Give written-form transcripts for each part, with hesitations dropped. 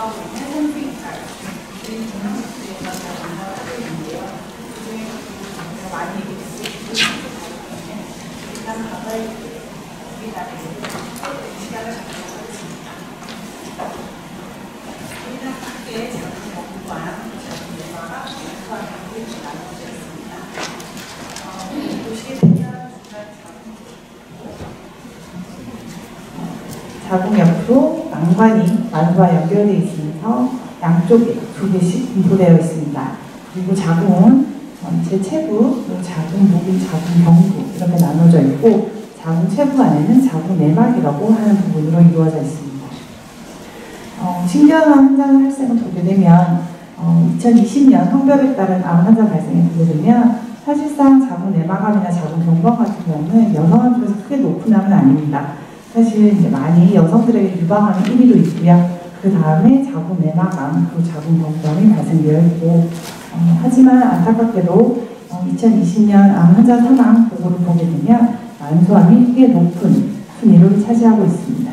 연구하고 있는 현주인가요? 저희 경영실에서 잘 연구하고 있는데요. 그중에 제가 많이 얘기했고 일단 가까이 우리나라에 시간을 갖도록 하겠습니다. 우리나라 각계의 작은 연구와 작은 예화가 연구와 연구에 나눠져 있습니다. 보시게 되면 자궁 옆으로 난관이 만과 연결되어 있으면서 양쪽에 2개씩 분포되어 있습니다. 그리고 자궁은 전체 체부, 그리고 자궁 목이, 자궁 경부 이렇게 나눠져 있고 자궁 체부 안에는 자궁 내막이라고 하는 부분으로 이루어져 있습니다. 신경암 환자 발생을 보게 되면 2020년 성별에 따른 암 환자 발생을 보게 되면 사실상 자궁 내막암이나 자궁 경부암 같은 경우는 여성암 중에서 크게 높은 암은 아닙니다. 사실 이제 많이 여성들에게 유방암이 1위로 있고요. 그 다음에 자궁 내막암, 그리고 자궁 경부암이 발생되어 있고 하지만 안타깝게도 2020년 암 환자 사망 보고를 보게 되면 만소암이 꽤 높은 순위를 차지하고 있습니다.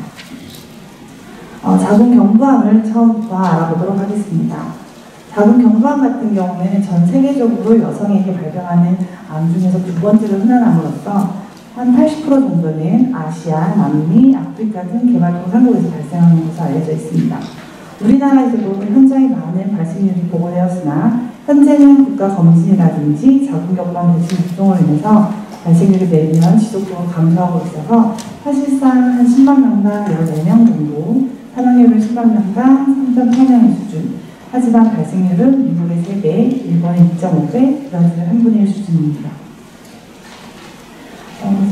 자궁 경부암을 처음부터 알아보도록 하겠습니다. 자궁 경부암 같은 경우는 전 세계적으로 여성에게 발병하는 암 중에서 두 번째로 흔한 암으로서 한 80% 정도는 아시아, 남미, 아프리카 등 개발도상국에서 발생하는 것으로 알려져 있습니다. 우리나라에서도 현저히 많은 발생률이 보고되었으나 현재는 국가검진이라든지 자궁경부암 대책 활동으로 인해서 발생률이 매년 지속적으로 감소하고 있어서 사실상 한 10만 명당 14명 정도, 사망률은 10만 명당 3.8명의 수준. 하지만 발생률은 미국의 3배, 일본의 2.5배, 브라질의 1분의 1 수준입니다.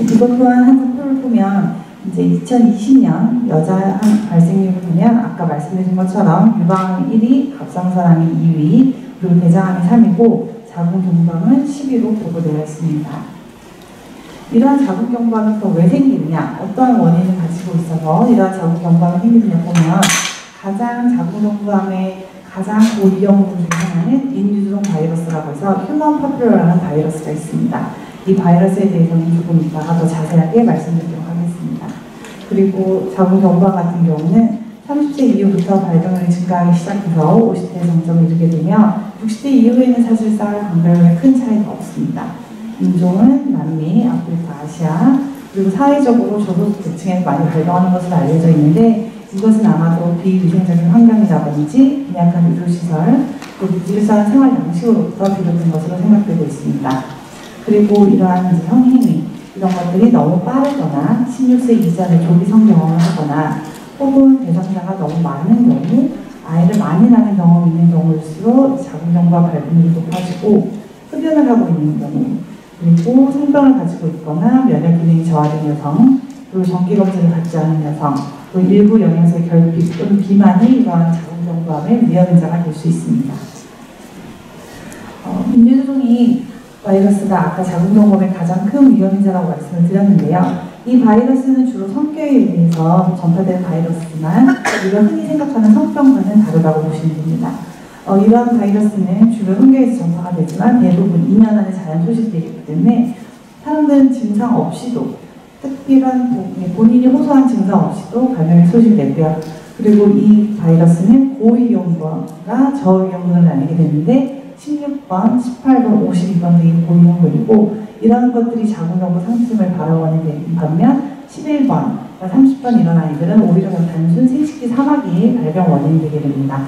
이것 또한 한 표를 보면 이제 2020년 여자 발생률을 보면 아까 말씀드린 것처럼 유방암이 1위, 갑상선암이 2위, 그리고 대장암이 3위고 자궁경부암은 10위로 보고되어 있습니다. 이러한 자궁경부암이 또 왜 생기느냐, 어떠한 원인을 가지고 있어서 이러한 자궁경부암이 생기느냐 보면 가장 자궁경부암의 가장 고위험군 중 하나는 인유두종 바이러스라고 해서 휴먼 파필로라는 바이러스가 있습니다. 이 바이러스에 대해서는 조금 이따가 더 자세하게 말씀드리도록 하겠습니다. 그리고 자궁경부암 같은 경우는 30대 이후부터 발병률이 증가하기 시작해서 50대 정점에 이르게 되면 60대 이후에는 사실상 발병률에 큰 차이가 없습니다. 인종은 남미, 아프리카, 아시아, 그리고 사회적으로 저소득층에 많이 발병하는 것으로 알려져 있는데 이것은 아마도 비위생적인 환경이라든지 빈약한 의료시설, 그리고 무질서한 생활 양식으로부터 비롯된 것으로 생각되고 있습니다. 그리고 이러한 성행위, 이런 것들이 너무 빠르거나 16세 이전에 조기 성경험을 하거나 혹은 대상자가 너무 많은 경우, 아이를 많이 낳는 경험이 있는 경우일수록 자궁경부암 발병률이 높아지고 흡연을 하고 있는 경우, 그리고 성병을 가지고 있거나 면역 기능이 저하된 여성, 그리고 정기검진을 받지 않은 여성, 또 일부 영양소의 결핍 또는 비만이 이러한 자궁경부암의 위험 인자가 될 수 있습니다. 인유두종이 바이러스가 아까 자궁경부암의 가장 큰 위험인자라고 말씀을 드렸는데요. 이 바이러스는 주로 성격에 의해서 전파되는 바이러스지만 우리가 흔히 생각하는 성병과는 다르다고 보시면 됩니다. 이러한 바이러스는 주로 성격에서 전파가 되지만 대부분 2년 안에 자연 소실되기 때문에 사람들은 증상 없이도 특별한 본인이 호소한 증상 없이도 감염이 소실되고요. 그리고 이 바이러스는 고위험군과 저위험군을 나뉘게 되는데 16번, 18번, 52번 등이 고위험군이고 이러한 것들이 자궁경부 상심을 발원이 되는 반면 11번, 30번 이런 아이들은 오히려 단순 생식기 사막이 발병 원인이 되게 됩니다.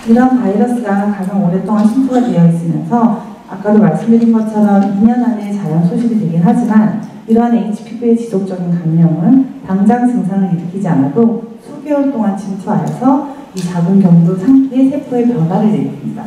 이런 바이러스가 가장 오랫동안 침투가 되어 있으면서 아까도 말씀드린 것처럼 2년 안에 자연 소실이 되긴 하지만 이러한 HPV의 지속적인 감염은 당장 증상을 일으키지 않아도 수개월 동안 침투하여서 이 자궁경부 상태의 세포의 변화를 일으킵니다.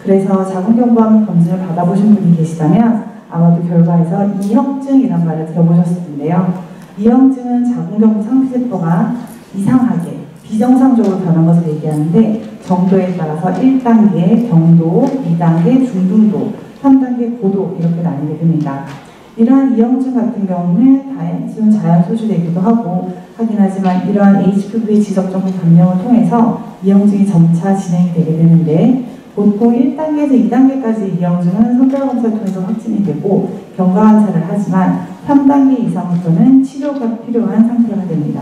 그래서 자궁경부암 검진을 받아보신 분이 계시다면 아마도 결과에서 이형증이라는 말을 들어보셨을 텐데요. 이형증은 자궁경부 상피세포가 이상하게 비정상적으로 변한 것을 얘기하는데 정도에 따라서 1단계 경도, 2단계 중등도, 3단계 고도 이렇게 나뉘게 됩니다. 이러한 이형증 같은 경우는 단순 자연 소실되기도 하긴 하지만 이러한 HPV 지속적인 감염을 통해서 이형증이 점차 진행이 되게 되는데 보통 1단계에서 2단계까지 이형증은 선별검사를 통해서 확진이 되고 경과관찰을 하지만 3단계 이상부터는 치료가 필요한 상태가 됩니다.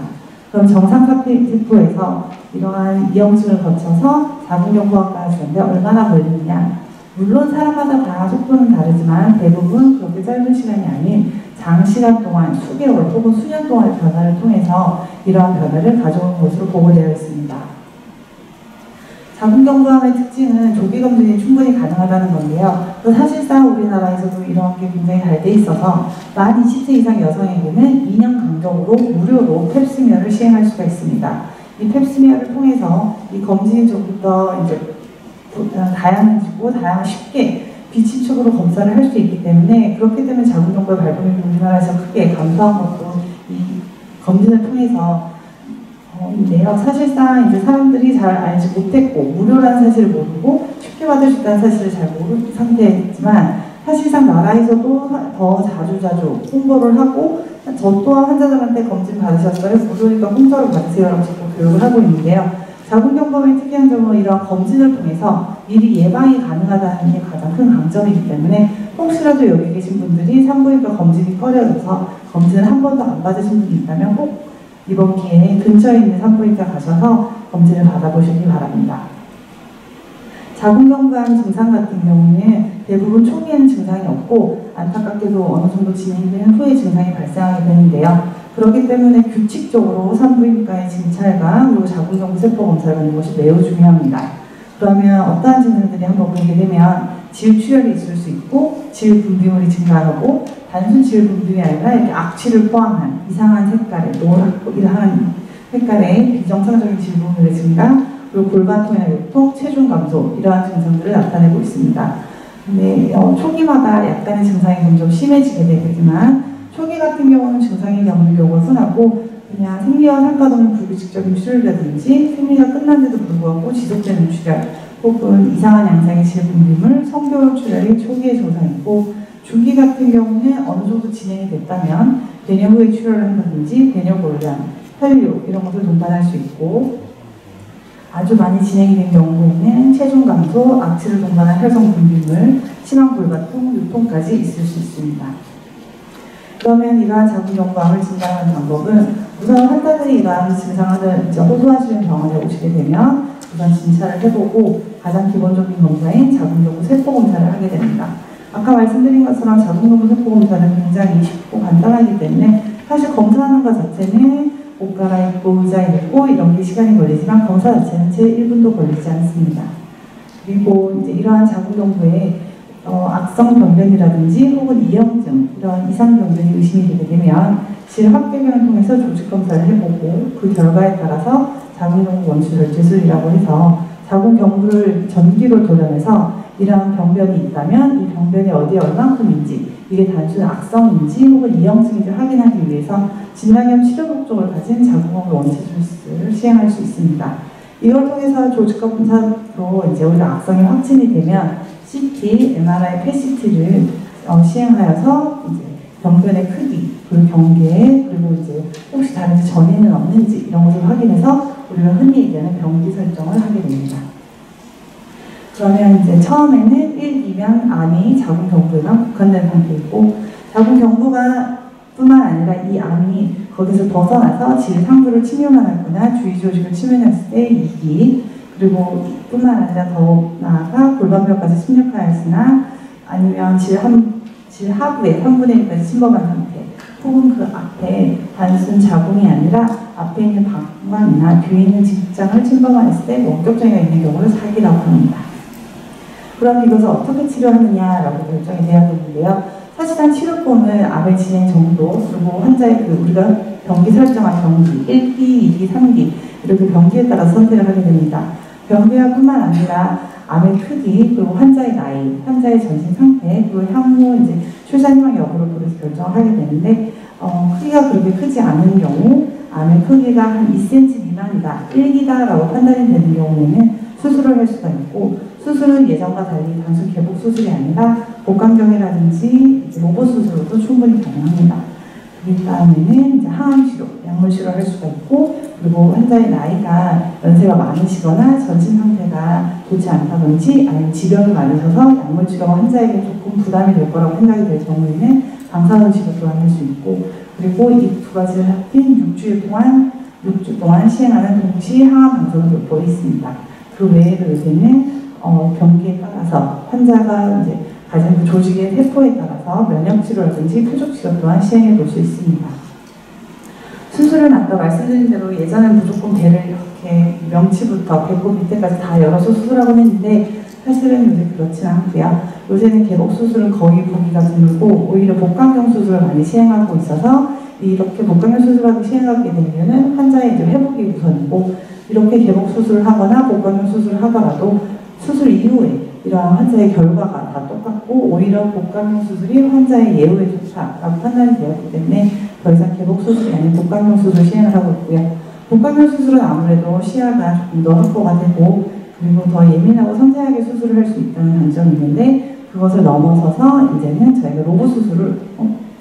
그럼 정상세포에서 이러한 이형증을 거쳐서 자궁경부암까지 가는데 얼마나 걸리느냐? 물론 사람마다 다 속도는 다르지만 대부분 그렇게 짧은 시간이 아닌 장시간 동안 수개월 혹은 수년 동안의 변화를 통해서 이러한 변화를 가져온 것으로 보고되어 있습니다. 자궁경부암의 특징은 조기 검진이 충분히 가능하다는 건데요. 또 사실상 우리나라에서도 이런 게 굉장히 잘 돼 있어서 만 20세 이상 여성에게는 2년 간격으로 무료로 펩스미어를 시행할 수가 있습니다. 이 펩스미어를 통해서 이 검진이 조금 더 이제 다양해지고 쉽게 비침축으로 검사를 할 수 있기 때문에 그렇기 때문에 자궁경부의 발병률이 우리나라에서 크게 감소한 것도 이 검진을 통해서 인데요. 사실상 이제 사람들이 잘 알지 못했고 무료라는 사실을 모르고 쉽게 받을 수 있다는 사실을 잘 모르는 상태이지만 사실상 나라에서도 더 자주 홍보를 하고 저 또한 환자들한테 검진 받으셨어요? 무료니까 공짜로 받으세요라고 자꾸 교육을 하고 있는데요. 자궁경부암의 특이한 점은 이러한 검진을 통해서 미리 예방이 가능하다는 게 가장 큰 강점이기 때문에 혹시라도 여기 계신 분들이 산부인과 검진이 꺼려져서 검진을 한 번도 안 받으신 분이 있다면 꼭 이번 기회에 근처에 있는 산부인과 가셔서 검진을 받아보시기 바랍니다. 자궁경부암 증상 같은 경우는 대부분 초기에는 증상이 없고 안타깝게도 어느 정도 진행된 후에 증상이 발생하게 되는데요. 그렇기 때문에 규칙적으로 산부인과의 진찰과 그리고 자궁경부 세포 검사를 받는 것이 매우 중요합니다. 그러면 어떠한 증상들이 한번 보게 되면 지울출혈이 있을 수 있고 지울분비물이 증가하고 단순 지울분비물이 아니라 이렇게 악취를 포함한 이상한 색깔의 노랗고 이러한 색깔의 비정상적인 지울분비물의 증가 그리고 골반통의 요통, 체중 감소 이러한 증상들을 나타내고 있습니다. 근데 초기마다 약간의 증상이 점점 심해지게 되겠지만 초기 같은 경우는 증상이 없는 경우가 흔하고 그냥 생리와 상관없는 불규칙적인 출혈이라든지 생리가 끝났는데도 불구하고 지속되는 출혈 혹은 이상한 양상의 질분비물, 성교육 출혈이 초기의 증상이고 중기 같은 경우는 어느 정도 진행이 됐다면 배뇨 후에 출혈을 한다든지 배뇨곤란, 혈류 이런 것을 동반할 수 있고 아주 많이 진행이 된 경우에는 체중 감소, 악취를 동반한 혈성 분비물, 심한 골반통, 유통까지 있을 수 있습니다. 그러면 이러한 자궁경부암을 진단하는 방법은 우선 환자들이 이러한 증상을 호소하시는 병원에 오시게 되면 우선 진찰을 해보고 가장 기본적인 검사인 자궁경부 세포 검사를 하게 됩니다. 아까 말씀드린 것처럼 자궁경부 세포 검사는 굉장히 쉽고 간단하기 때문에 사실 검사하는 것 자체는 옷 갈아입고 의자에 있고 이런 게 시간이 걸리지만 검사 자체는 채 1분도 걸리지 않습니다. 그리고 이제 이러한 자궁경부에 악성 병변이라든지 혹은 이형증 이런 이상 병변이 의심이 되게 되면 질확대경을 통해서 조직 검사를 해보고 그 결과에 따라서 자궁경부 원추절제술이라고 해서 자궁경부를 전기로 도려내서 이러한 병변이 있다면 이 병변이 어디에 얼만큼인지 이게 단순 악성인지 혹은 이형증인지 확인하기 위해서 진단겸 치료 목적을 가진 자궁경부 원추절제술을 시행할 수 있습니다. 이걸 통해서 조직 검사로 이제 우리가 악성이 확진이 되면 CT, MRI, PET-CT를 시행하여서 이제 병변의 크기, 그리고 경계, 그리고 이제 혹시 다른 전이는 없는지 이런 것을 확인해서 우리가 흔히 얘기하는 병기 설정을 하게 됩니다. 그러면 이제 처음에는 1, 2면 암이 자궁경부에만 국한된 상태이고 자궁경부가 뿐만 아니라 이 암이 거기서 벗어나서 질 상부를 침몰하거나 주위 조직을 침몰했을 때 2기 그리고 뿐만 아니라 더 나아가 골반뼈까지 침략하였으나 아니면 질 하부에 3분의 1까지 침범한 상태 혹은 그 앞에 단순 자궁이 아니라 앞에 있는 방광이나 뒤에 있는 직장을 침범하였을 때 원격장애가 있는 경우를 사기라고 합니다. 그럼 이것을 어떻게 치료하느냐라고 결정이 돼야 되는데요. 사실상 치료법은 암의 진행 정도 그리고 환자의 우리가 병기 설정한 병기 1기, 2기, 3기 이렇게 병기에 따라서 선택을 하게 됩니다. 병기와 뿐만 아니라 암의 크기, 그리고 환자의 나이, 환자의 전신 상태, 그리고 향후 이제 출산 희망 여부를 고려해서 결정을 하게 되는데 크기가 그렇게 크지 않은 경우 암의 크기가 한 2cm 미만이다, 1기다라고 판단이 되는 경우에는 수술을 할 수가 있고 수술은 예전과 달리 단순 개복 수술이 아니라 복강경이라든지 로봇 수술로도 충분히 가능합니다. 그 다음에는 이제 항암 치료, 약물 치료를 할 수가 있고 그리고 환자의 나이가 연세가 많으시거나 전신 상태가 좋지 않다든지 아니면 질병이 많으셔서 약물 치료가 환자에게 조금 부담이 될 거라고 생각이 될 경우에는 방사선 치료 또한 할 수 있고 그리고 이 두 가지를 합친 6주일 동안 6주 동안 시행하는 동시 항암 방송을 도입되어 있습니다. 그 외에도 요새는 병기에 따라서 환자가 이제 가진 그 조직의 세포에 따라서 면역치료라든지 표적치료 또한 시행해 볼 수 있습니다. 수술은 아까 말씀드린 대로 예전엔 무조건 배를 이렇게 명치부터 배꼽 밑에까지 다 열어서 수술하곤 했는데 사실은 요새 그렇진 않고요. 요새는 개복 수술은 거의 보기가 드물고 오히려 복강경 수술을 많이 시행하고 있어서 이렇게 복강경 수술을 시행하게 되면 환자의 이제 회복이 우선이고 이렇게 개복 수술을 하거나 복강경 수술을 하더라도 수술 이후에 이러한 환자의 결과가 다 똑같고 오히려 복강경 수술이 환자의 예후에 좋다라고 판단이 되었기 때문에 더 이상 개복 수술이 아닌 복강경 수술을 시행을 하고 있고요. 복강경 수술은 아무래도 시야가 조금 더 확보가 되고 그리고 더 예민하고 섬세하게 수술을 할 수 있다는 장점이 있는데 그것을 넘어서서 이제는 저희가 로봇 수술을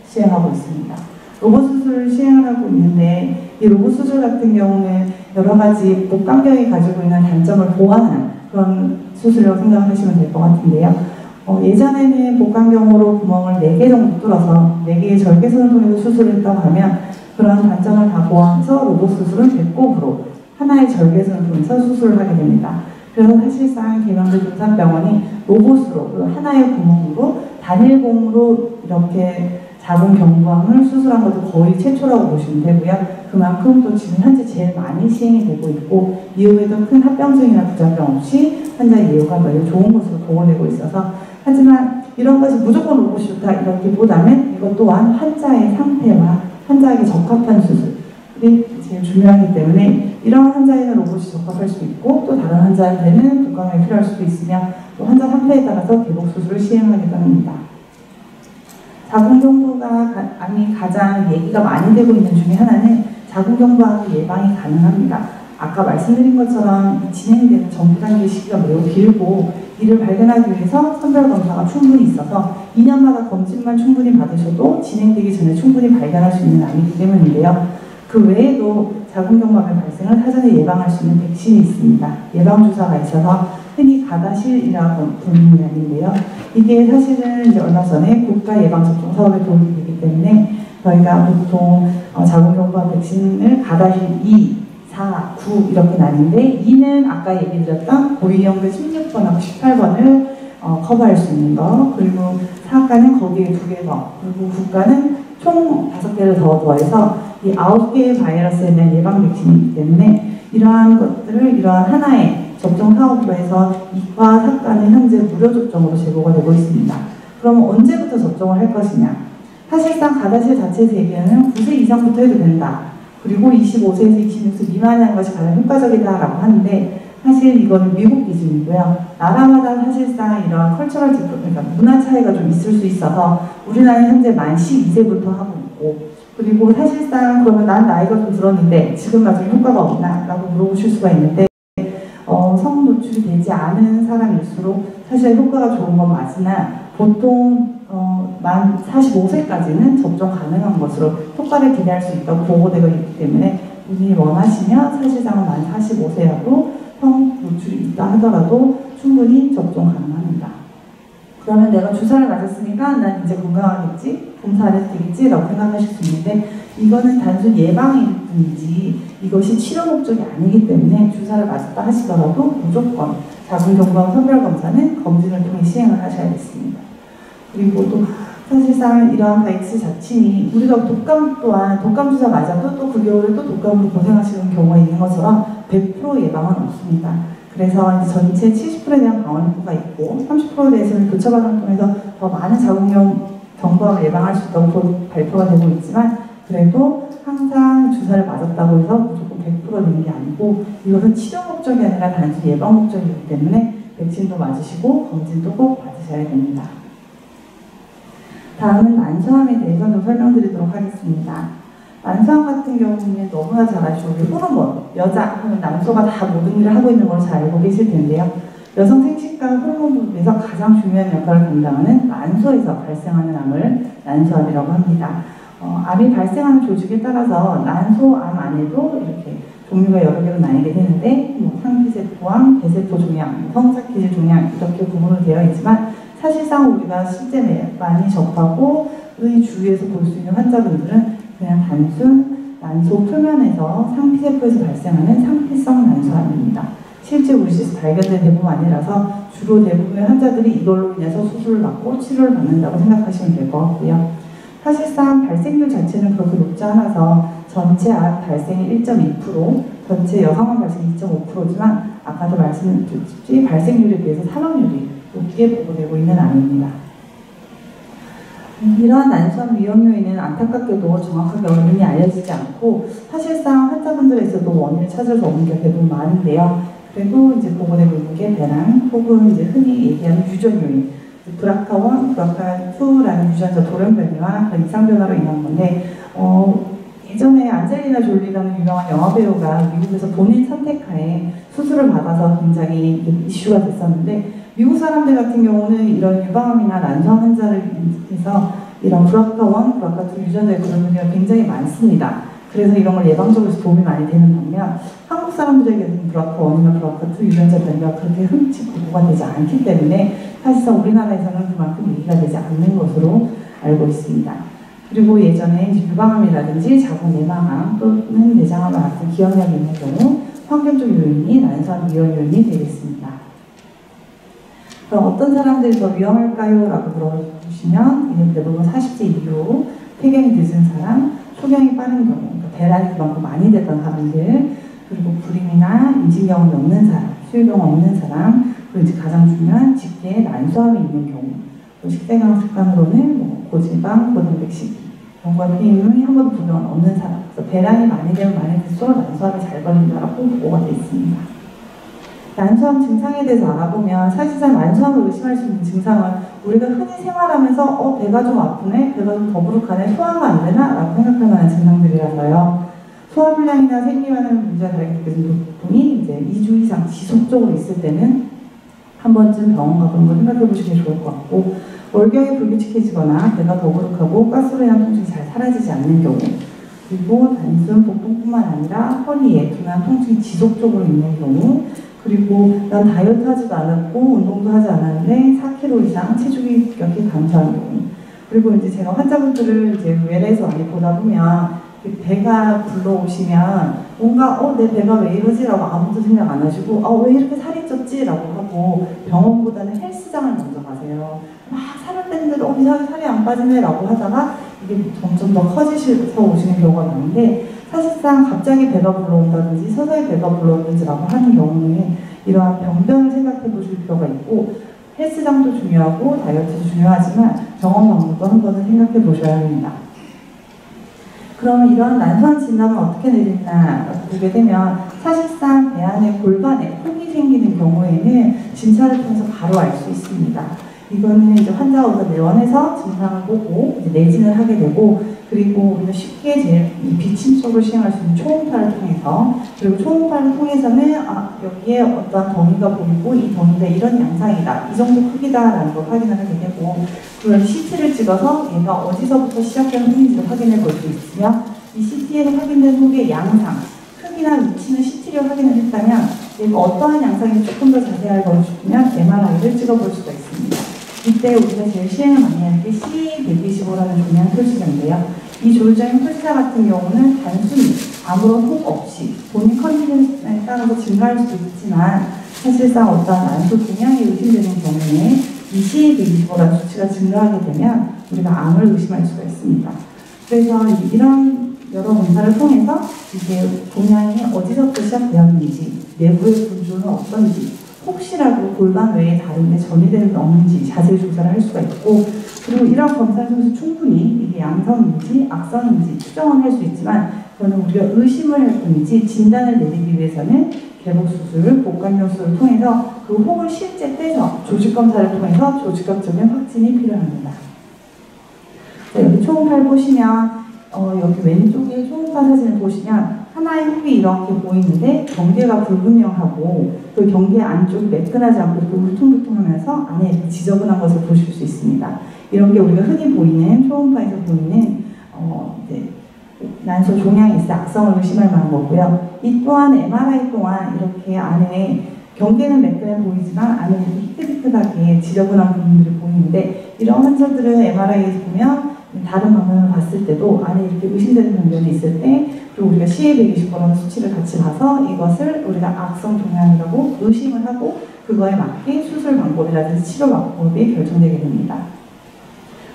시행하고 있습니다. 로봇 수술을 시행을 하고 있는데 이 로봇 수술 같은 경우는 여러 가지 복강경이 가지고 있는 단점을 보완한 그런 수술이라고 생각하시면 될 것 같은데요. 예전에는 복강경으로 구멍을 4개 정도 뚫어서 4개의 절개선을 통해서 수술을 했다고 하면 그러한 단점을 다 보완해서 로봇 수술은 배꼽으로 하나의 절개선을 통해서 수술을 하게 됩니다. 그래서 사실상 계명대 동산병원이 로봇으로 하나의 구멍으로 단일공으로 이렇게 작은 경부암을 수술한 것도 거의 최초라고 보시면 되고요. 그만큼 또 지금 현재 제일 많이 시행이 되고 있고 이후에도 큰 합병증이나 부작용 없이 환자의 예후가 매우 좋은 것으로 보고되고 있어서 하지만 이런 것이 무조건 로봇이 좋다 이렇기보다는 이것 또한 환자의 상태와 환자에게 적합한 수술이 제일 중요하기 때문에 이런 환자에는 로봇이 적합할 수 있고 또 다른 환자한테는 복강경이 필요할 수도 있으며 또 환자 상태에 따라서 개복 수술을 시행하기도 합니다. 자궁경부암이 가장 얘기가 많이 되고 있는 중에 하나는 자궁경부암 예방이 가능합니다. 아까 말씀드린 것처럼 진행되는 전부 단계 시기가 매우 길고 이를 발견하기 위해서 선별검사가 충분히 있어서 2년마다 검진만 충분히 받으셔도 진행되기 전에 충분히 발견할 수 있는 암이기 때문인데요. 그 외에도 자궁경부암의 발생을 사전에 예방할 수 있는 백신이 있습니다. 예방주사가 있어서 흔히 가다실이라고 부르는 약인데요. 이게 사실은 이제 얼마 전에 국가 예방접종 사업에 도움이 되기 때문에 저희가 보통 자궁경부암 백신을 가다실 2, 4, 9 이렇게 나뉘는데 2는 아까 얘기 드렸던 고위험군 16번하고 18번을 커버할 수 있는 거, 그리고 4가는 거기에 2개 더, 그리고 국가는 총 5개를 더 더해서 이 9개의 바이러스에 대한 예방 백신이기 때문에 이러한 것들을 이러한 하나의 접종 사업으로 해서 2과 4과는 현재 무료 접종으로 제공가 되고 있습니다. 그럼 언제부터 접종을 할 것이냐? 사실상 가다실 자체에서 얘기하는 9세 이상부터 해도 된다. 그리고 25세에서 26세 미만이 하는 것이 가장 효과적이다라고 하는데 사실 이거는 미국 기준이고요. 나라마다 사실상 이런 컬처럴 그러니까 문화 차이가 좀 있을 수 있어서 우리나라는 현재 만 12세부터 하고 있고 그리고 사실상 그러면 난 나이가 좀 들었는데 지금 아직 효과가 없나? 라고 물어보실 수가 있는데 성 노출이 되지 않은 사람일수록 사실 효과가 좋은 건 맞으나 보통 만 45세까지는 접종 가능한 것으로 효과를 기대할 수 있다고 보고되고 있기 때문에 본인이 원하시면 사실상 만 45세라도 성 노출이 있다 하더라도 충분히 접종 가능합니다. 그러면 내가 주사를 맞았으니까 난 이제 건강하겠지? 검사 안 해도 되겠지? 라고 생각하실 수 있는데 이거는 단순 예방일 뿐이지 이것이 치료 목적이 아니기 때문에 주사를 맞았다 하시더라도 무조건 자궁경부암 선별검사는 검진을 통해 시행을 하셔야겠습니다. 그리고 또 사실상 이러한 바이러스 자체니 우리가 독감 또한 독감 주사 맞아도 또 그 겨울에 또 독감으로 고생하시는 경우가 있는 것처럼 100% 예방은 없습니다. 그래서 이제 전체 70%에 대한 방어 효과가 있고 30%에 대해서는 교차 반응을 통해서 더 많은 자궁경부암을 예방할 수 있다고 발표가 되고 있지만 그래도 항상 주사를 맞았다고 해서 무조건 100% 되는 게 아니고 이것은 치료 목적이 아니라 단순 예방 목적이기 때문에 백신도 맞으시고 검진도 꼭 받으셔야 됩니다. 다음은 난소암에 대해서 좀 설명드리도록 하겠습니다. 난소암 같은 경우는 너무나 잘 아시고 호르몬, 여자 하면 난소가 다 모든 일을 하고 있는 걸 잘 알고 계실 텐데요. 여성 생식과 호르몬 부분에서 가장 중요한 역할을 담당하는 난소에서 발생하는 암을 난소암이라고 합니다. 암이 발생하는 조직에 따라서 난소암 안에도 이렇게 종류가 여러 개로 나뉘게 되는데 상피세포암, 대세포 종양, 성사키질 종양 이렇게 구분을 되어 있지만 사실상 우리가 실제 많이 접하고 의 주위에서 볼 수 있는 환자분들은 그냥 단순 난소 표면에서 상피세포에서 발생하는 상피성 난소암입니다. 실제 우리에서 발견된 대부분 아니라서 주로 대부분의 환자들이 이걸로 인해서 수술을 받고 치료를 받는다고 생각하시면 될 것 같고요. 사실상 발생률 자체는 그렇게 높지 않아서 전체 암 발생의 1.2%, 전체 여성암 발생 2.5%지만 아까도 말씀드렸듯이 발생률에 비해서 사망률이 높게 보고되고 있는 암입니다. 이러한 난소암 위험 요인은 안타깝게도 정확하게 원인이 알려지지 않고 사실상 환자분들에서도 원인을 찾을 수 없는 게 대부분 많은데요. 그래도 이제 보고되고 있는 게 배랑 혹은 이제 흔히 얘기하는 유전 요인, BRCA1, BRCA2라는 유전자 돌연변이와 그 이상 변화로 인한 건데 예전에 안젤리나 졸리라는 유명한 영화배우가 미국에서 본인 선택하에 수술을 받아서 굉장히 이슈가 됐었는데 미국 사람들 같은 경우는 이런 유방암이나 난소암 환자를 위해서 이런 BRCA1, BRCA2 유전자의 돌연변이가 굉장히 많습니다. 그래서 이런 걸 예방적으로 도움이 많이 되는 반면 한국 사람들에게는 BRCA1이나 BRCA2 유전자 변이가 그렇게 흔치 보고가 되지 않기 때문에 사실상 우리나라에서는 그만큼 얘기가 되지 않는 것으로 알고 있습니다. 그리고 예전에 유방암이라든지 자궁내막암 또는 내장암 같은 기억력이 있는 경우 환경적 요인이 난소암 위험 요인이 되겠습니다. 그럼 어떤 사람들이 더 위험할까요? 라고 물어보시면 이는 대부분 40대 이후 폐경이 늦은 사람, 소경이 빠른 경우, 그러니까 배란이 그만큼 많이 됐던 사람들, 그리고 불임이나 임신 경험이 없는 사람, 수유경 없는 사람, 그리고 이제 가장 중요한 직계에 난소암이 있는 경우, 또 식생활 습관으로는 고지방, 고단백식, 병과 피임이 한 번도 부병은 없는 사람, 그래서 배란이 많이 되면 많이 될수록 난소암이 잘 걸린다라고 보고가 되어 있습니다. 난소암 증상에 대해서 알아보면 사실상 난소암을 의심할 수 있는 증상은 우리가 흔히 생활하면서 배가 좀 아프네, 배가 좀 더부룩하네, 소화가 안 되나? 라고 생각할 만한 증상들이라서요. 소화불량이나 생리하는 문제가 발견되는 부분이 이제 2주 이상 지속적으로 있을 때는 한 번쯤 병원 가보는 걸 생각해 보시는 게 좋을 것 같고, 월경이 불규칙해지거나 배가 더부룩하고 가스로 인한 통증이 잘 사라지지 않는 경우, 그리고 단순 복통뿐만 아니라 허리에 둔한 통증이 지속적으로 있는 경우, 그리고 난 다이어트 하지도 않았고 운동도 하지 않았는데 4kg 이상 체중이 급격히 감소하는 경우, 그리고 이제 제가 환자분들을 이제 외래에서 많이 보다 보면 배가 불러오시면 뭔가 내 배가 왜 이러지라고 아무도 생각 안 하시고 왜 이렇게 살이 쪘지라고 하고 병원보다는 헬스장을 먼저 가세요. 막 살을 뺐는데도 이상하게 살이 안 빠지네라고 하다가 이게 점점 더 커지셔서 오시는 경우가 많은데, 사실상 갑자기 배가 불러온다든지 서서히 배가 불러오는지라고 하는 경우는 이러한 병변을 생각해 보실 필요가 있고, 헬스장도 중요하고 다이어트도 중요하지만 병원 방문도 한 번은 생각해 보셔야 합니다. 그럼 이런 난소암 진단을 어떻게 내리나 보게 되면 사실상 배 안에 골반에 혹이 생기는 경우에는 진찰을 통해서 바로 알 수 있습니다. 이거는 이제 환자가 내원해서 증상을 보고 이제 내진을 하게 되고, 그리고 우리가 쉽게 제일 비침법을 시행할 수 있는 초음파를 통해서, 그리고 초음파를 통해서는 여기에 어떤 덩이가 보이고 이 덩이가 이런 양상이다, 이 정도 크기다라는 걸 확인을 하게 되고, 그걸 CT를 찍어서 얘가 어디서부터 시작된 혹인지를 확인해 볼 수 있으며, 이 CT에서 확인된 혹의 양상, 크기나 위치는 CT를 확인을 했다면 얘가 어떠한 양상인지 조금 더 자세하게 보고 싶으면 MRI를 찍어볼 수가 있습니다. 이때 우리가 제일 시행을 많이 하는 게 C125라는 종양 표시자인데요. 이 조울장애 표시자 같은 경우는 단순히 아무런 혹 없이 본인 컨디션에 따라서 증가할 수도 있지만 사실상 어떠한 난소 종양이 의심되는 경우에 이 C125라는 수치가 증가하게 되면 우리가 암을 의심할 수가 있습니다. 그래서 이런 여러 검사를 통해서 이게 종양이 어디서부터 시작되었는지, 내부의 구조는 어떤지, 혹시라도 골반 외에 다른 데 전이되는 게 없는지 자세히 조사를 할 수가 있고, 그리고 이런 검사를 통해서 충분히 이게 양성인지 악성인지 추정은 할 수 있지만 그거는 우리가 의심을 할 뿐이지 진단을 내리기 위해서는 개복수술, 복강경수술을 통해서 그 혹을 실제 떼서 조직검사를 통해서 조직학적인 확진이 필요합니다. 자, 여기 초음파를 보시면 여기 왼쪽에 초음파 사진을 보시면 하나의 혹이 이렇게 보이는데 경계가 불분명하고 그 경계 안쪽이 매끈하지 않고 이렇게 울퉁불퉁하면서 안에 이렇게 지저분한 것을 보실 수 있습니다. 이런 게 우리가 흔히 보이는 초음파에서 보이는 난소 종양이 있어 악성을 의심할 만한 거고요. 이 또한 MRI 또한 이렇게 안에 경계는 매끈해 보이지만 안에 희끗희끗하게 지저분한 부분들이 보이는데, 이런 환자들은 MRI에서 보면 다른 방면을 봤을 때도 안에 이렇게 의심되는 병변이 있을 때, 그리고 우리가 CA120라는 수치를 같이 봐서 이것을 우리가 악성 종양이라고 의심을 하고 그거에 맞게 수술 방법이라든지 치료 방법이 결정되게 됩니다.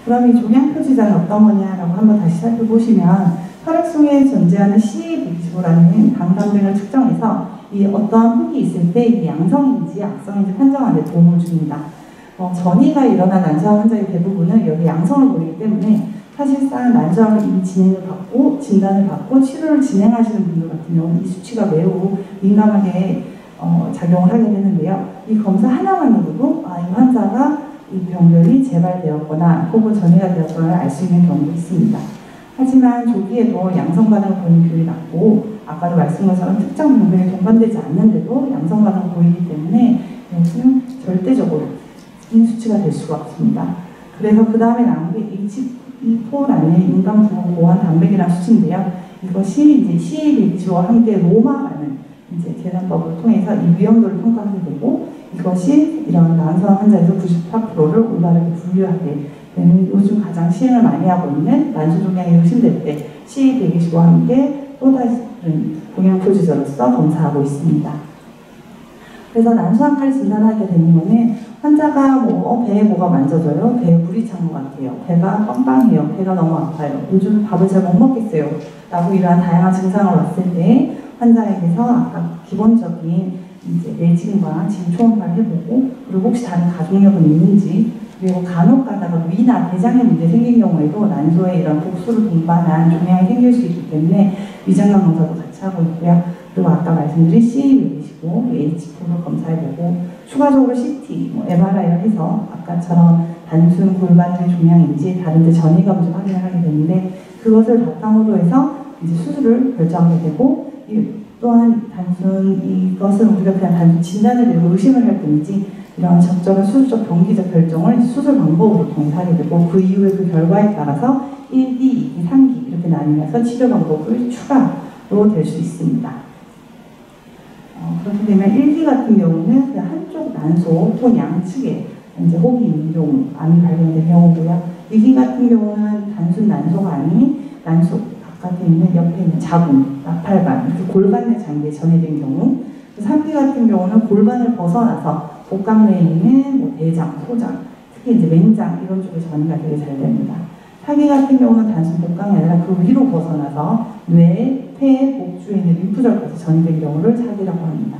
그럼 이 종양 표지자는 어떤 거냐라고 한번 다시 살펴보시면 혈액속에 존재하는 CA125라는 방사능을 측정해서 이 어떠한 흙이 있을 때 이게 양성인지 악성인지 판정하는 데 도움을 줍니다. 전이가 일어난 난소암 환자의 대부분은 여기 양성을 보이기 때문에 사실상 난소암을 이미 진행을 받고 진단을 받고 치료를 진행하시는 분들 같은 경우는 이 수치가 매우 민감하게 작용을 하게 되는데요. 이 검사 하나만으로도 이 환자가 이 병변이 재발되었거나 혹은 전이가 되었거나 알 수 있는 경우도 있습니다. 하지만 조기에도 양성 반응을 보이는 비율이 낮고 아까도 말씀드린 것처럼 특정 병변이 동반되지 않는데도 양성 반응을 보이기 때문에 이것은 절대적으로 인 수치가 될 수가 없습니다. 그래서 그 다음에 나온 게 H4라는 인간 부호 고환 단백이라는 수치인데요. 이것이 이제 CA120와 함께 로마라는 이제 계산법을 통해서 이 위험도를 평가하게 되고 이것이 이런 난소암 환자에서 98%를 올바르게 분류하게 되는 요즘 가장 시행을 많이 하고 있는 난소 종양이 의심될 때 CA120와 함께 또 다른 종양 표지자로서 검사하고 있습니다. 그래서 난소암을 진단하게 되는 거는 환자가 배에 뭐가 만져져요? 배에 물이 찬 것 같아요. 배가 빵빵해요. 배가 너무 아파요. 요즘 밥을 잘 못 먹겠어요. 라고 이러한 다양한 증상을 왔을 때 환자에게서 아까 기본적인 이제 내진과 진 초음파를 해보고 그리고 혹시 다른 가족력은 있는지 그리고 간혹 가다가 위나 대장에 문제 생긴 경우에도 난소에 이런 복수를 동반한 종양이 생길 수 있기 때문에 위장관 검사도 같이 하고 있고요. 그리고 아까 말씀드린 CA125, H4를 검사해보고 추가적으로 CT, MRI를 해서 아까처럼 단순 골반의 종양인지 다른데 전이가 먼저 확인을 하게 되는데 그것을 바탕으로 해서 이제 수술을 결정하게 되고 또한 단순 이것은 우리가 그냥 단순 진단을 내고 의심을 할 뿐이지 이런 적절한 수술적 병기적 결정을 수술 방법으로 통해서 하게 되고 그 이후에 그 결과에 따라서 1기, 2기, 3기 이렇게 나뉘면서 치료 방법을 추가로 될 수 있습니다. 그렇게 되면 1기 같은 경우는 그냥 한쪽 난소 또는 양측에 이제 혹이 있는 경우, 암이 발견된 경우고요. 2기 같은 경우는 단순 난소가 아닌 난소 바깥에 있는 옆에 있는 자궁, 나팔관, 골반 내 장기에 전이된 경우 3기 같은 경우는 골반을 벗어나서 복강 내에 있는 대장, 소장, 특히 이제 맹장 이런 쪽에 전이가 되게 잘 됩니다. 4기 같은 경우는 단순 복강이 아니라 그 위로 벗어나서 뇌, 폐, 목주에 있는 림프절까지 전이된 경우를 4기라고 합니다.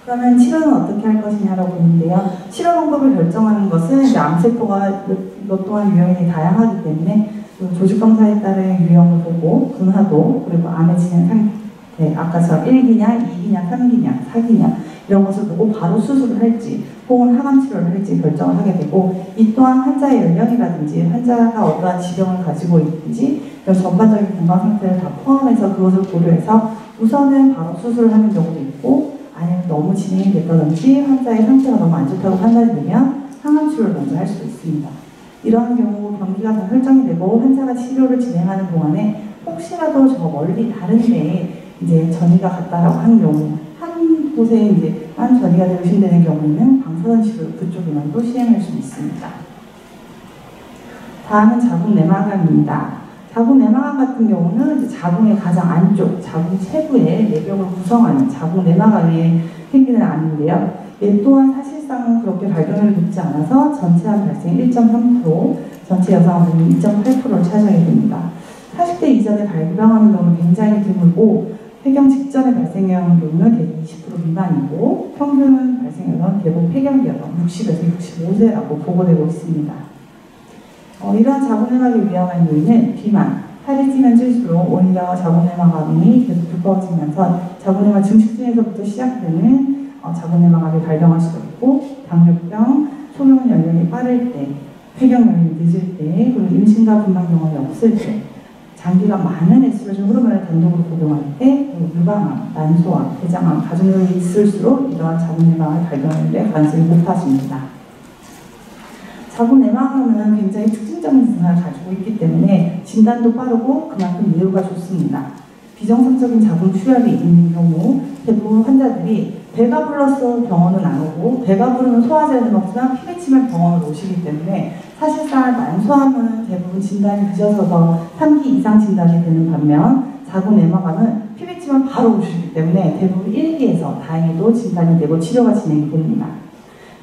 그러면 치료는 어떻게 할 것이냐라고 보는데요. 치료 방법을 결정하는 것은 이제 암세포가 이것 또한 유형이 다양하기 때문에 조직 검사에 따른 유형을 보고 근화도 그리고 암의 진행 상태 아까처럼 1기냐, 2기냐, 3기냐, 4기냐 이런 것을 보고 바로 수술을 할지 혹은 항암 치료를 할지 결정을 하게 되고 이 또한 환자의 연령이라든지 환자가 어떠한 질병을 가지고 있는지 이런 전반적인 건강 상태를 다 포함해서 그것을 고려해서 우선은 바로 수술을 하는 경우도 있고 아니면 너무 진행이 됐다든지 환자의 상태가 너무 안 좋다고 판단이 되면 항암 치료를 먼저 할 수도 있습니다. 이러한 경우 병기가 다 설정이 되고 환자가 치료를 진행하는 동안에 혹시라도 저 멀리 다른 데에 이제 전이가 갔다라고 하는 경우 한 곳에 이제 한 전이가 의심되는 경우에는 방사선 치료 그쪽에만 또 시행할 수 있습니다. 다음은 자궁 내막암입니다. 자궁 내막암 같은 경우는 이제 자궁의 가장 안쪽, 자궁 체부의 내벽을 구성하는 자궁 내막암이 생기는 암인데요. 얘 또한 사실상은 그렇게 발병률이 높지 않아서 전체 암 발생 1.3%, 전체 여성 암 2.8%를 차지하게 됩니다. 40대 이전에 발병하는 경우는 굉장히 드물고 폐경 직전에 발생하는 경우는 대개 20% 미만이고 평균 발생률은 대부분 폐경기여서 60에서 65세라고 보고되고 있습니다. 이러한 자궁내막의 위험한 요인은 비만, 살이 찌면 찔수록 오히려 자궁내막암이 계속 두꺼워지면서 자궁내막 증식증에서부터 시작되는 자궁내막암이 발병할 수도 있고 당뇨병, 소형 연령이 빠를 때, 폐경 연령이 늦을 때, 그리고 임신과 분당 경험이 없을 때, 장기가 많은 에스트로겐 호르몬을 단독으로 복용할 때, 유방암, 난소암, 대장암, 가족력이 있을수록 이러한 자궁내막암을 발견할 가능성이 높아집니다. 자궁내막암은 굉장히 특징적인 증상을 가지고 있기 때문에 진단도 빠르고 그만큼 예후가 좋습니다. 비정상적인 자궁 출혈이 있는 경우 대부분 환자들이 배가 불러서 병원은 안 오고 배가 부르면 소화제를 먹지만 피가 치면 병원을 오시기 때문에 사실상 난소암은 대부분 대부분 진단이 늦어서 3기 이상 진단이 되는 반면 자궁 내막암은 피백치면 바로 오시기 때문에 대부분 1기에서 다행히도 진단이 되고 치료가 진행이 됩니다.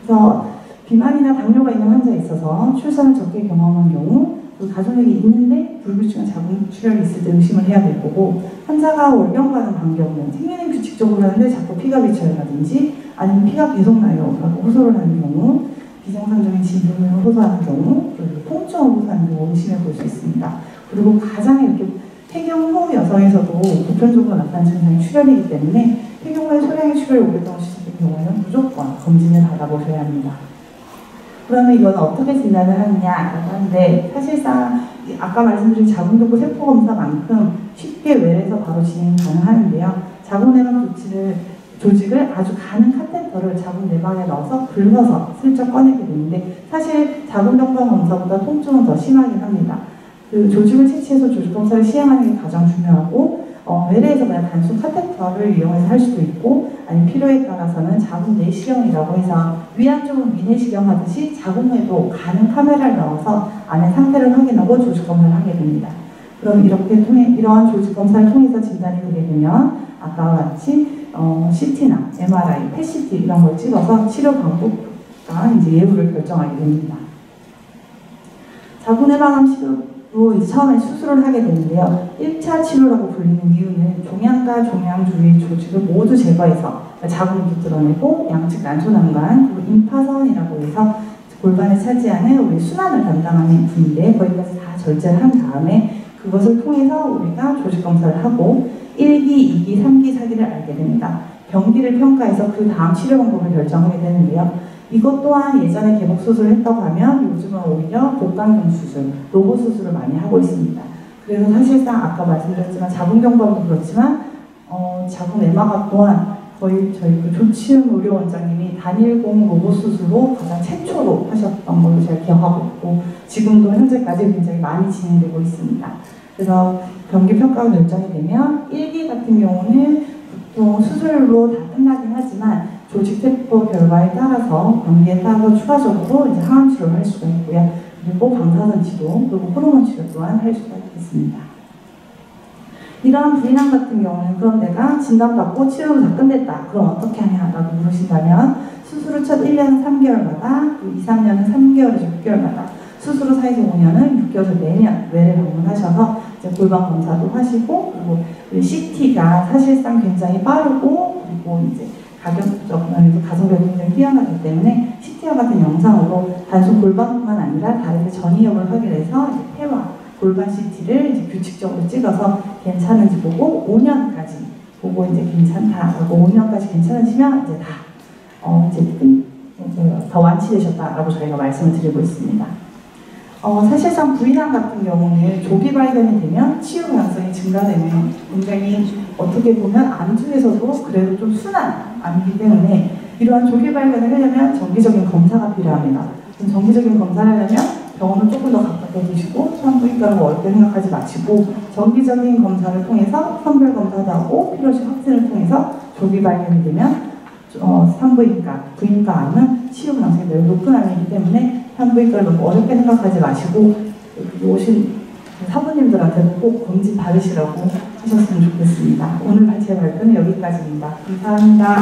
그래서 비만이나 당뇨가 있는 환자에 있어서 출산을 적게 경험한 경우 그 가족력이 있는데 불규칙한 자궁 출혈이 있을 때 의심을 해야 될 거고, 환자가 월경과는 관계없는 생리는 규칙적으로 하는데 자꾸 피가 비쳐요라든지 아니면 피가 계속 나요 라고 호소를 하는 경우, 비정상적인 진동을 호소하는 경우, 그리고 통증을 호소하는 경우 의심해 볼 수 있습니다. 그리고 가장 이렇게 폐경 후 여성에서도 보편적으로 나타나는 증상이 출혈이기 때문에 폐경 후에 소량의 출혈이 오랫동안 지속된 경우에는 무조건 검진을 받아보셔야 합니다. 그러면 이건 어떻게 진단을 하느냐라고 하는데, 사실상 아까 말씀드린 자궁경부 세포검사만큼 쉽게 외래에서 바로 진행이 가능하는데요. 자궁내막 조직을 아주 가는 카테터를 자궁 내막에 넣어서 긁어서 슬쩍 꺼내게 되는데, 사실 자궁경부 검사보다 통증은 더 심하긴 합니다. 그 조직을 채취해서 조직 검사를 시행하는 게 가장 중요하고, 외래에서 그냥 단순 카테터를 이용해서 할 수도 있고, 아니면 필요에 따라서는 자궁 내시경이라고 해서 위안 쪽은 위내시경 하듯이 자궁에도 가는 카메라를 넣어서 안에 상태를 확인하고 조직 검사를 하게 됩니다. 그럼 이러한 조직 검사를 통해서 진단이 되게 되면 아까와 같이 CT나 MRI, PET-CT 이런 걸 찍어서 치료 방법과 이제 예후를 결정하게 됩니다. 자궁내막암 치료로 이제 처음에 수술을 하게 되는데요. 1차 치료라고 불리는 이유는 종양과 종양 주위 조직을 모두 제거해서 자궁도 드러내고 양측 난소난관, 그리고 임파선이라고 해서 골반을 차지하는 우리 순환을 담당하는 부위인데, 거기까지 다 절제를 한 다음에 그것을 통해서 우리가 조직 검사를 하고 1기, 2기, 3기, 4기를 알게 됩니다. 병기를 평가해서 그 다음 치료 방법을 결정하게 되는데요. 이것 또한 예전에 개복 수술을 했다고 하면 요즘은 오히려 복강경 수술, 로봇 수술을 많이 하고 있습니다. 그래서 사실상 아까 말씀드렸지만 자궁경부암도 그렇지만 자궁 내막암 또한 거의 저희 그 조치은 의료원장님이 단일공 로봇 수술로 가장 최초로 하셨던 걸로 제가 기억하고 있고, 지금도 현재까지 굉장히 많이 진행되고 있습니다. 그래서 병기 평가가 결정이 되면 1기 같은 경우는 보통 수술로 다 끝나긴 하지만 조직세포 결과에 따라서 병기에 따라서 추가적으로 이제 항암 치료를 할 수가 있고요. 그리고 방사선 치료, 그리고 호르몬 치료 또한 할 수가 있습니다. 이러한 부인암 같은 경우는 그럼 내가 진단받고 치료를 다 끝냈다. 그럼 어떻게 하냐라고 물으신다면 수술 후 첫 1년은 3개월마다, 2, 3년은 3개월에서 6개월마다, 수술 후 사이즈 5년은 6개월에서 매년 외래 방문하셔서 이제 골반 검사도 하시고, 그리고 CT가 사실상 굉장히 빠르고, 그리고 이제 가격적 면에서 가성비가 굉장히 뛰어나기 때문에 CT와 같은 영상으로 단순 골반뿐만 아니라 다른 전이역을 확인해서 이제 폐와 골반 CT를 이제 규칙적으로 찍어서 괜찮은지 보고 5년까지 보고 이제 괜찮다라고 5년까지 괜찮으시면 이제 더 완치되셨다라고 저희가 말씀을 드리고 있습니다. 사실상 부인암 같은 경우는 조기 발견이 되면 치유 가능성이 증가되는 굉장히 어떻게 보면 암 중에서도 그래도 좀 순한 암이기 때문에 이러한 조기 발견을 하려면 정기적인 검사가 필요합니다. 정기적인 검사를 하려면 병원을 조금 더 가깝게 두시고 산부인과를 어렵게 생각하지 마시고 정기적인 검사를 통해서 선별 검사도 하고 필요시 확진을 통해서 조기 발견이 되면 산부인과, 부인과 암은 치유 가능성이 매우 높은 암이기 때문에 산부인과를 너무 어렵게 생각하지 마시고 오신 사부님들한테도 꼭 검진 받으시라고 하셨으면 좋겠습니다. 오늘 제 발표는 여기까지입니다. 감사합니다.